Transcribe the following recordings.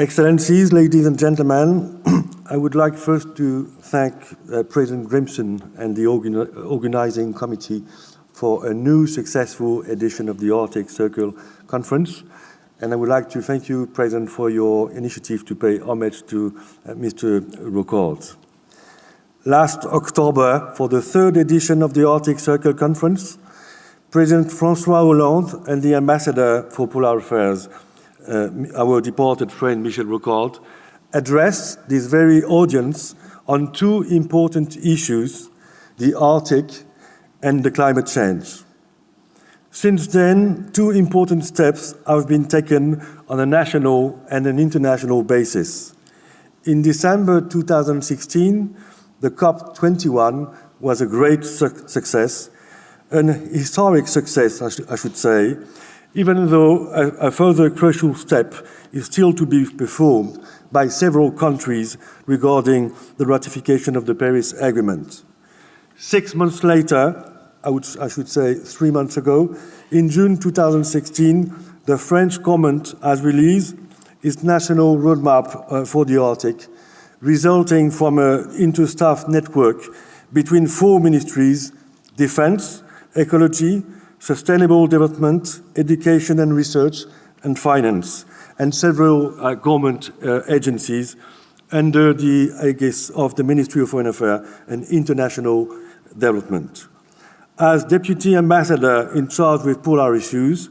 Excellencies, ladies and gentlemen, I would like first to thank President Grimson and the organizing committee for a new successful edition of the Arctic Circle Conference. And I would like to thank you, President, for your initiative to pay homage to Mr. Rocault. Last October, for the third edition of the Arctic Circle Conference, President François Hollande and the Ambassador for Polar Affairs, our departed friend Michel Rocault, addressed this very audience on two important issues, the Arctic and the climate change. Since then, two important steps have been taken on a national and an international basis. In December 2016, the COP21 was a great success, an historic success, I should say, even though a further crucial step is still to be performed by several countries regarding the ratification of the Paris Agreement. 6 months later, I should say 3 months ago, in June 2016, the French government has released its national roadmap for the Arctic, resulting from an inter-staff network between 4 ministries: defense, ecology, sustainable development, education and research, and finance, and several government agencies under the aegis of the Ministry of Foreign Affairs and International Development. As Deputy Ambassador in charge with polar issues,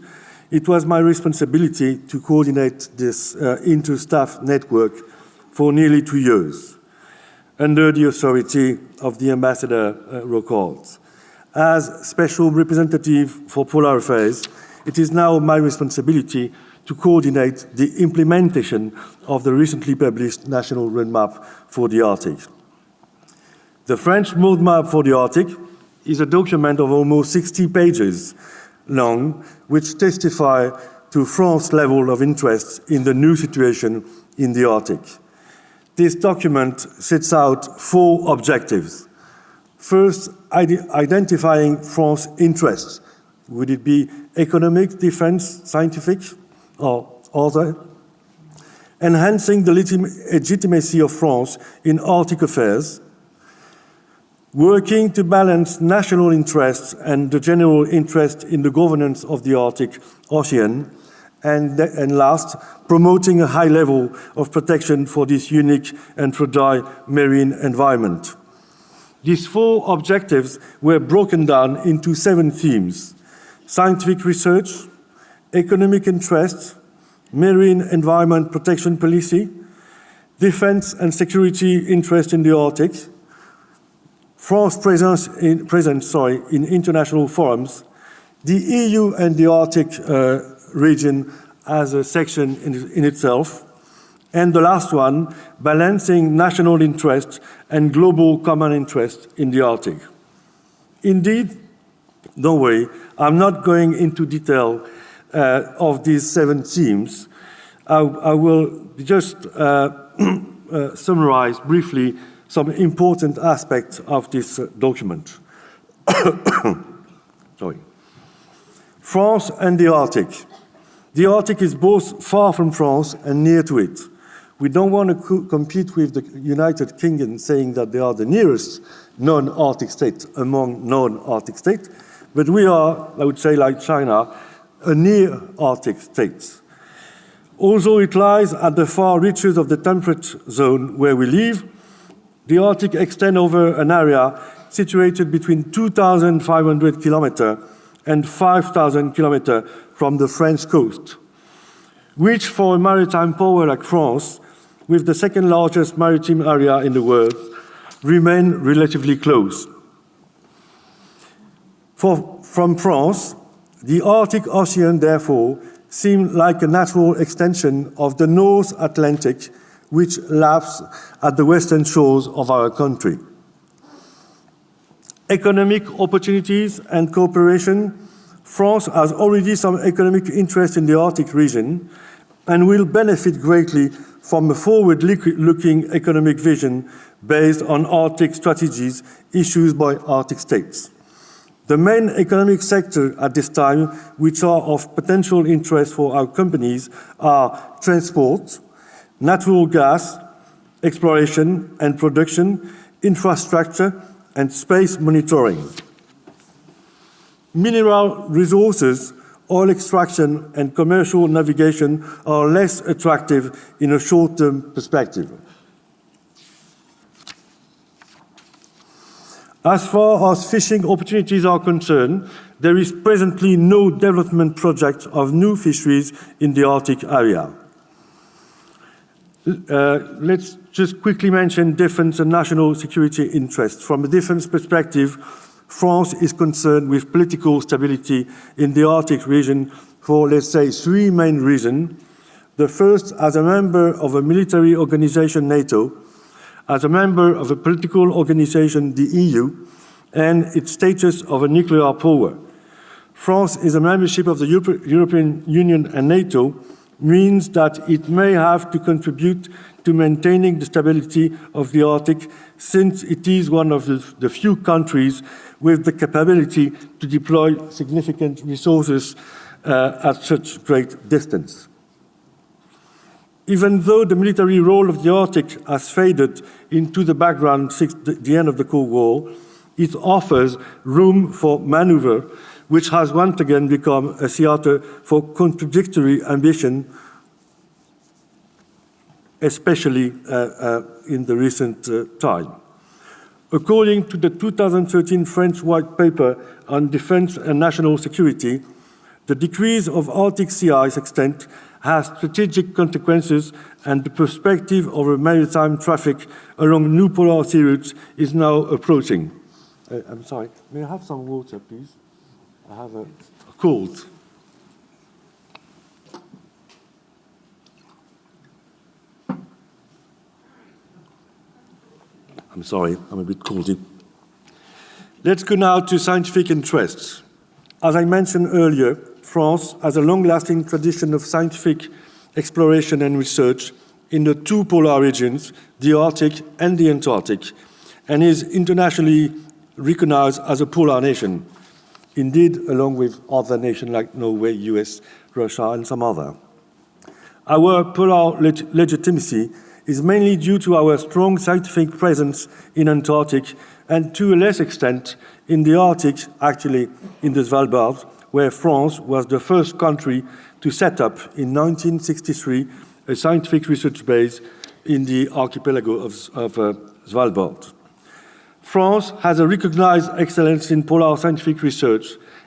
it was my responsibility to coordinate this inter-staff network for nearly 2 years, under the authority of the Ambassador Rocault. As Special Representative for Polar Affairs, it is now my responsibility to coordinate the implementation of the recently published National Roadmap for the Arctic. The French Roadmap for the Arctic is a document of almost 60 pages long, which testify to France's level of interest in the new situation in the Arctic. This document sets out 4 objectives. First, identifying France's interests. Would it be economic, defense, scientific, or other? Enhancing the legitimacy of France in Arctic affairs. Working to balance national interests and the general interest in the governance of the Arctic Ocean. And last, promoting a high level of protection for this unique and fragile marine environment. These 4 objectives were broken down into 7 themes: scientific research, economic interests, marine environment protection policy, defense and security interest in the Arctic, France's presence in international forums, the EU and the Arctic region as a section in itself, and the last one, balancing national interest and global common interest in the Arctic. Indeed, don't worry, I'm not going into detail of these 7 themes. I will just summarize briefly some important aspects of this document. Sorry. France and the Arctic. The Arctic is both far from France and near to it. We don't want to compete with the United Kingdom saying that they are the nearest non-Arctic state among non-Arctic states, but we are, I would say, like China, a near Arctic state. Although it lies at the far reaches of the temperate zone where we live, the Arctic extends over an area situated between 2,500 kilometers and 5,000 kilometers from the French coast, which for a maritime power like France, with the second largest maritime area in the world, remain relatively close. From France, the Arctic Ocean, therefore, seemed like a natural extension of the North Atlantic, which laps at the western shores of our country. Economic opportunities and cooperation. France has already some economic interest in the Arctic region and will benefit greatly from a forward-looking economic vision based on Arctic strategies issued by Arctic states. The main economic sector at this time, which are of potential interest for our companies, are transport, natural gas, exploration and production, infrastructure, and space monitoring. Mineral resources, oil extraction, and commercial navigation are less attractive in a short-term perspective. As far as fishing opportunities are concerned, there is presently no development project of new fisheries in the Arctic area. Let's just quickly mention defense and national security interests. From a defense perspective, France is concerned with political stability in the Arctic region for, let's say, three main reasons. The first, as a member of a military organization, NATO, as a member of a political organization, the EU, and its status of a nuclear power. France is a membership of the European Union and NATO, means that it may have to contribute to maintaining the stability of the Arctic, since it is one of the few countries with the capability to deploy significant resources at such great distance. Even though the military role of the Arctic has faded into the background since the end of the Cold War, it offers room for maneuver, which has once again become a theater for contradictory ambition, especially in the recent time. According to the 2013 French White Paper on Defense and National Security, the decrease of Arctic sea ice extent has strategic consequences, and the perspective of a maritime traffic along new polar sea routes is now approaching. I'm sorry, may I have some water, please? I have a cold. I'm sorry, I'm a bit coldy. Let's go now to scientific interests. As I mentioned earlier, France has a long-lasting tradition of scientific exploration and research in the two polar regions, the Arctic and the Antarctic, and is internationally recognized as a polar nation, indeed along with other nations like Norway, US, Russia, and some other. Our polar legitimacy is mainly due to our strong scientific presence in Antarctic and to a less extent in the Arctic, actually in the Svalbard, where France was the first country to set up in 1963 a scientific research base in the archipelago of Svalbard. France has a recognized excellence in polar scientific research,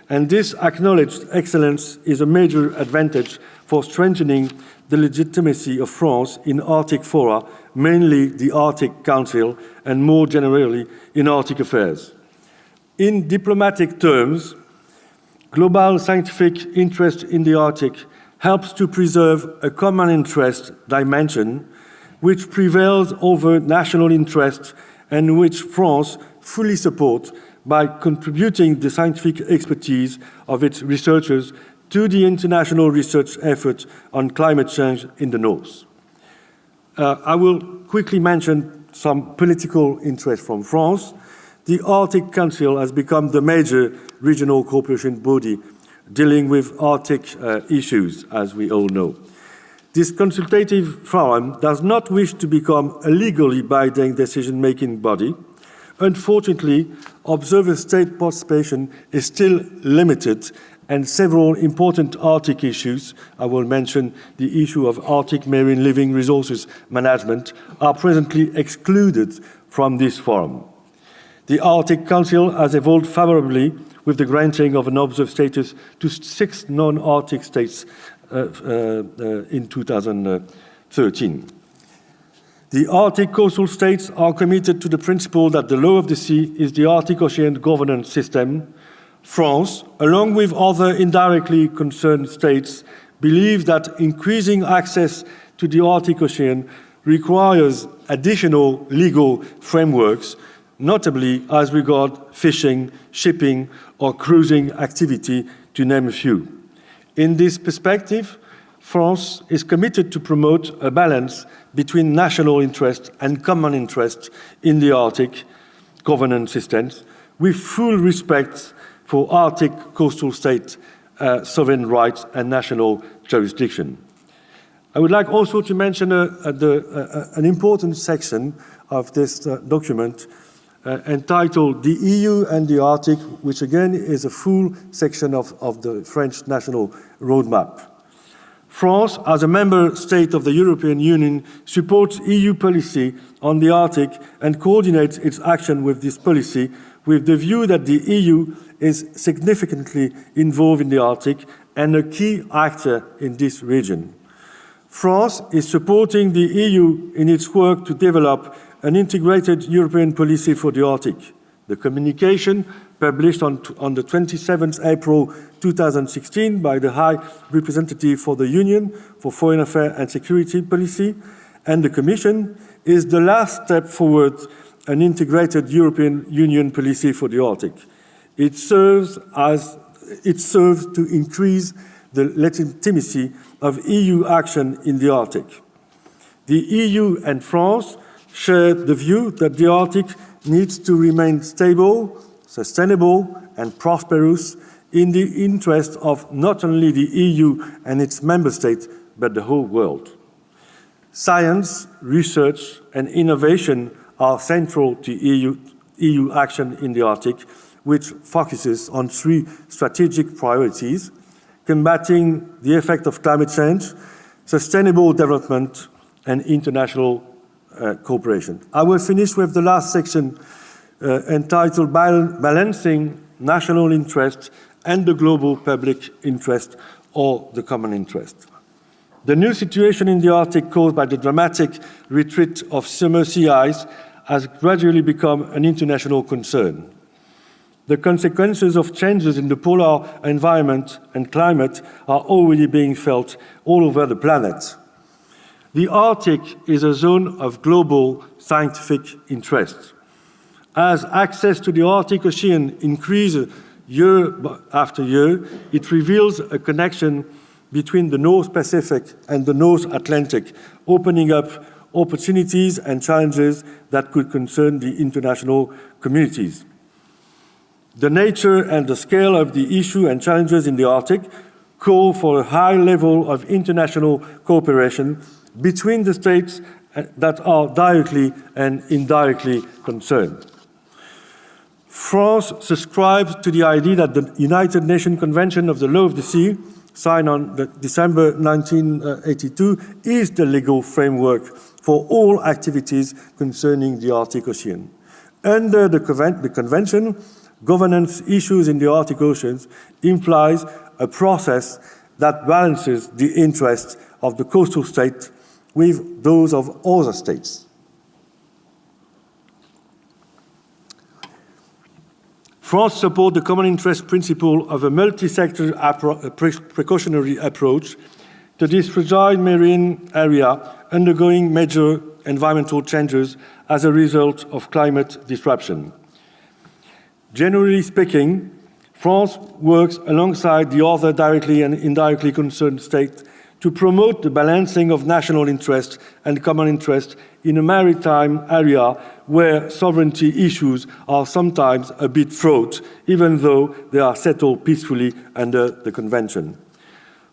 and this acknowledged excellence is a major advantage for strengthening the legitimacy of France in Arctic fora, mainly the Arctic Council, and more generally in Arctic affairs. In diplomatic terms, global scientific interest in the Arctic helps to preserve a common interest dimension which prevails over national interests and which France fully supports by contributing the scientific expertise of its researchers to the international research effort on climate change in the North. I will quickly mention some political interest from France. The Arctic Council has become the major regional cooperation body dealing with Arctic issues, as we all know. This consultative forum does not wish to become a legally binding decision-making body. Unfortunately, observer state participation is still limited, and several important Arctic issues, I will mention the issue of Arctic marine living resources management, are presently excluded from this forum. The Arctic Council has evolved favorably with the granting of an observer status to 6 non-Arctic states in 2013. The Arctic coastal states are committed to the principle that the law of the sea is the Arctic Ocean governance system. France, along with other indirectly concerned states, believe that increasing access to the Arctic Ocean requires additional legal frameworks, notably as regards fishing, shipping, or cruising activity, to name a few. In this perspective, France is committed to promote a balance between national interest and common interest in the Arctic governance systems, with full respect for Arctic coastal state sovereign rights and national jurisdiction. I would like also to mention an important section of this document entitled The EU and the Arctic, which again is a full section of the French National Roadmap. France, as a member state of the European Union, supports EU policy on the Arctic and coordinates its action with this policy with the view that the EU is significantly involved in the Arctic and a key actor in this region. France is supporting the EU in its work to develop an integrated European policy for the Arctic. The communication published on the 27th April 2016 by the High Representative for the Union for Foreign Affairs and Security Policy and the Commission is the last step forward an integrated European Union policy for the Arctic. It serves to increase the legitimacy of EU action in the Arctic. The EU and France share the view that the Arctic needs to remain stable, sustainable, and prosperous in the interest of not only the EU and its member states, but the whole world. Science, research, and innovation are central to EU action in the Arctic, which focuses on three strategic priorities: combating the effect of climate change, sustainable development, and international cooperation. I will finish with the last section entitled Balancing National Interest and the Global Public Interest or the Common Interest. The new situation in the Arctic caused by the dramatic retreat of summer sea ice has gradually become an international concern. The consequences of changes in the polar environment and climate are already being felt all over the planet. The Arctic is a zone of global scientific interest. As access to the Arctic Ocean increases year after year, it reveals a connection between the North Pacific and the North Atlantic, opening up opportunities and challenges that could concern the international communities. The nature and the scale of the issue and challenges in the Arctic call for a high level of international cooperation between the states that are directly and indirectly concerned. France subscribes to the idea that the United Nations Convention of the Law of the Sea, signed on December 1982, is the legal framework for all activities concerning the Arctic Ocean. Under the Convention, governance issues in the Arctic Oceans implies a process that balances the interests of the coastal state with those of other states. France supports the common interest principle of a multi-sector precautionary approach to this fragile marine area undergoing major environmental changes as a result of climate disruption. Generally speaking, France works alongside the other directly and indirectly concerned states to promote the balancing of national interest and common interest in a maritime area where sovereignty issues are sometimes a bit fraught, even though they are settled peacefully under the Convention.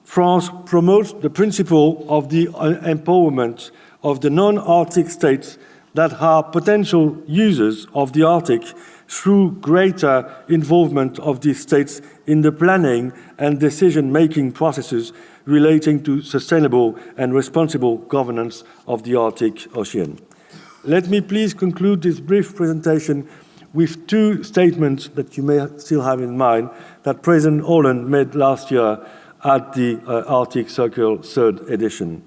France promotes the principle of the empowerment of the non-Arctic states that are potential users of the Arctic through greater involvement of these states in the planning and decision-making processes relating to sustainable and responsible governance of the Arctic Ocean. Let me please conclude this brief presentation with two statements that you may still have in mind that President Hollande made last year at the Arctic Circle 3rd edition.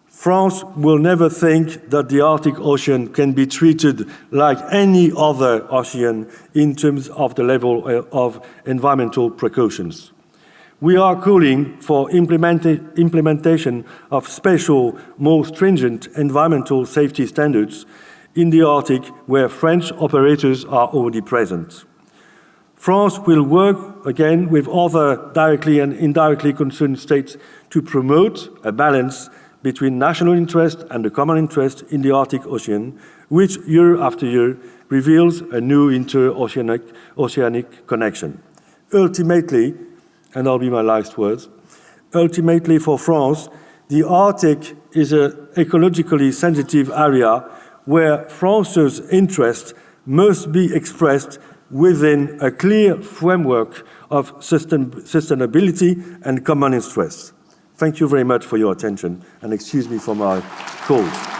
France will never think that the Arctic Ocean can be treated like any other ocean in terms of the level of environmental precautions. We are calling for implementation of special, more stringent environmental safety standards in the Arctic where French operators are already present. France will work again with other directly and indirectly concerned states to promote a balance between national interest and the common interest in the Arctic Ocean, which year after year reveals a new inter-oceanic connection. Ultimately, and that'll be my last words, ultimately for France, the Arctic is an ecologically sensitive area where France's interest must be expressed within a clear framework of sustainability and common interests. Thank you very much for your attention, and excuse me for my cold.